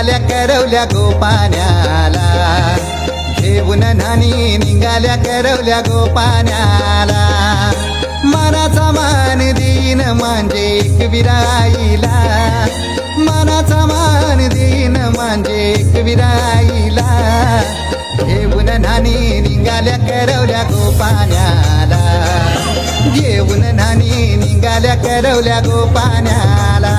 निघाल्या करवल्या गोपाण्याला, घेऊन नानी निघाल्या करवल्या गोपाण्याला. मनाचा मान देईन म्हणजे एकविराईला, मनाचा मान देईन म्हणजे एकविराईला. घेऊन नानी निघाल्या करवल्या गोपाण्याला, घेऊन नानी निघाल्या करवल्या गोपाण्याला.